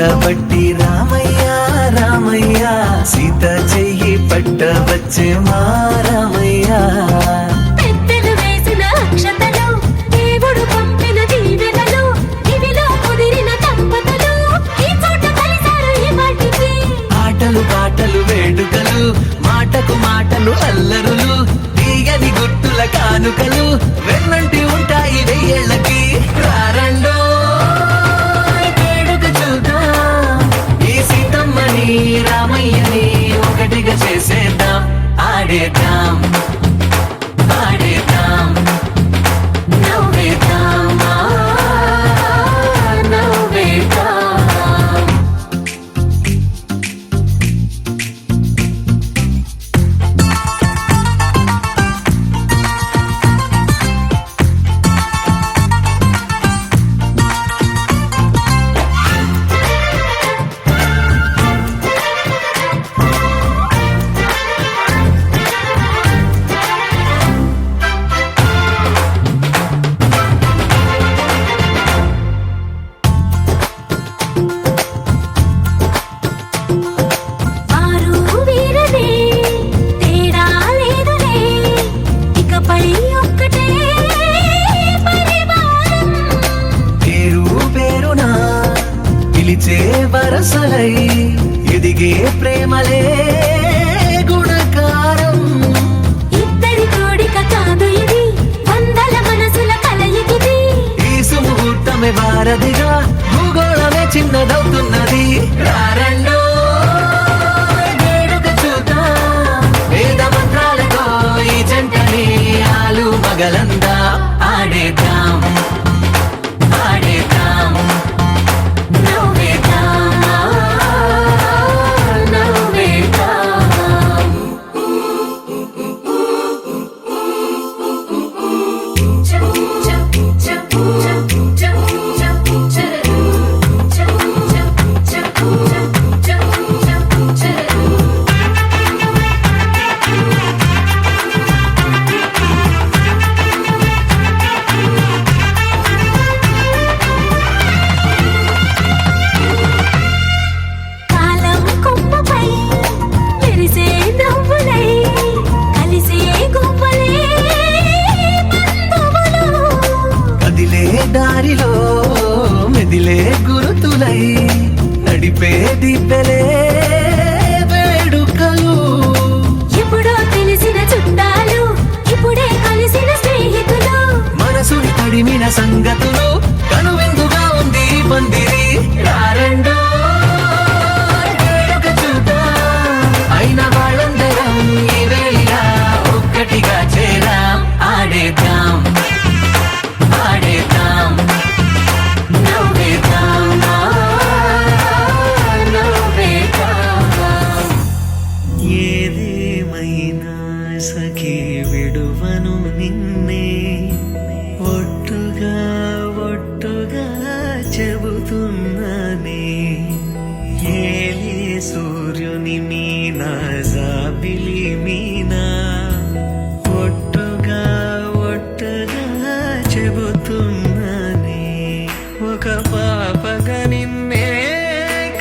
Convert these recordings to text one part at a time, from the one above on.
పట్టబట్టి రామయ్య రామయ్య సీత చెయ్యి పట్టవచ్చే మా రామయ్య. పెద్దలు వేసిన అక్షతలు దేవుడు పంపిన దీవెనలు ఇవిలో కుదిరిన దంపతులు ఈ చోట కలిసారు ఈ వాటికి. ఆటలు పాటలు వేడుకలు మాటకు మాటలు అల్లరులు తీయని గుర్తుల కానుకలు వెన్నంటి ఉంటాయి వెయ్యేళ్ళకి. రారండో వేడుక చూద్దాం ఈ సీతమ్మని రామయ్యని ఒకటిగా చేసేద్దాం ఆడేద్దాం పాడేద్దాం నవ్వేద్దాం నవ్వేద్దాం. వారు వీరనే తేడా లేదులే ఇకపై ఒక్కటే పరివారం. పేరు పేరునా పిలిచే వరసలై ఎదిగే ప్రేమలే గుణకారం. ఇద్దరి కోడిక కాదు ఇది వందల మనసుల కలయికిది. ఈ సుముహూర్తమే వారధిగా భూగోళమే చిన్నదవుతున్నది. రారండో వేడుక చూద్దాం వేద మంత్రాలతో ఈ జంటని ఆలు మగలందా ఆడేద్దాం ఆడేద్దాం నవ్వేద్దాం నవ్వేద్దాం. కాలం కొమ్మపై మెరిసే నవ్వులై కలిసే గువ్వలే బంధువులు. కదిలే దారిలో మెదిలే గురుతులై నడిపే దిబ్బెలే వేడుకలు. ఎప్పుడో తెలిసిన చుట్టాలు ఇప్పుడే కలిసిన స్నేహితులు. మనసుని తడిమిన సంగతులు కనువిందుగా ఉంది ఈ పందిరి. రారండో వేడుక చూద్దాం అయిన వాళ్ళందరం ఈ వేళ ఒక్కటిగా చేరాం ఆడేద్దాం ఆడేద్దాం నవ్వేద్దాం నవ్వేద్దాం. ఏదేమైనా సఖీ విడువను నిన్నే ఒట్టుగా ఒట్టుగా చెబుతున్నానే. ఏలే సూర్యుని మీనా జాబిలి మీనా ఒట్టుగా ఒట్టుగా చెబుతున్నానే. ఒక పాపగా నిన్నే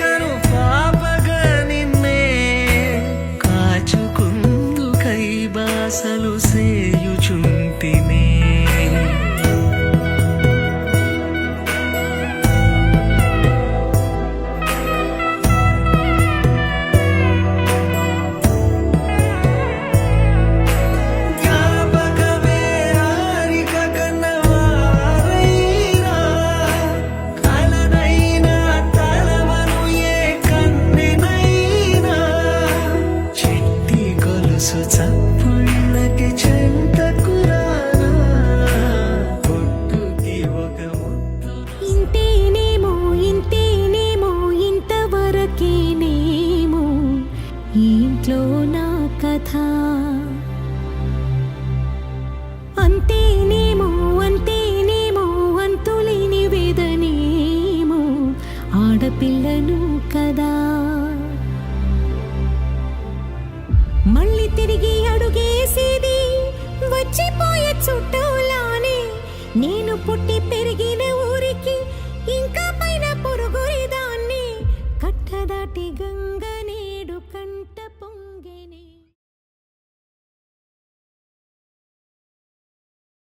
కను పాపగా నిన్నే కాచుకుందు కై బాసలు సేయుచుంటినే. జ్ఞాపకమే రారిక కన్నవారైనా కలనైనా తలవను ఏ కన్నెనైనా చిట్టి గొలుసు చప్పుళ్ళకి చెంతకురానా పొట్టుకి ఒక ముద్దు. ఇంతేనేమో ఇంతేనేమో ఇంతవరకేనేమో ఈ ఇంట్లో నా కథ. అంతేనేమో అంతేనేమో అంతులేని వేదనేమో ఆడపిల్లను కదా. మళ్ళీ తిరిగి అడుగేసేది వచ్చిపోయే చుట్టూలానే. నేను పుట్టి పెరిగిన ఊరికి ఇంకా పైన పొరుగురి దాన్ని దాటి గంగ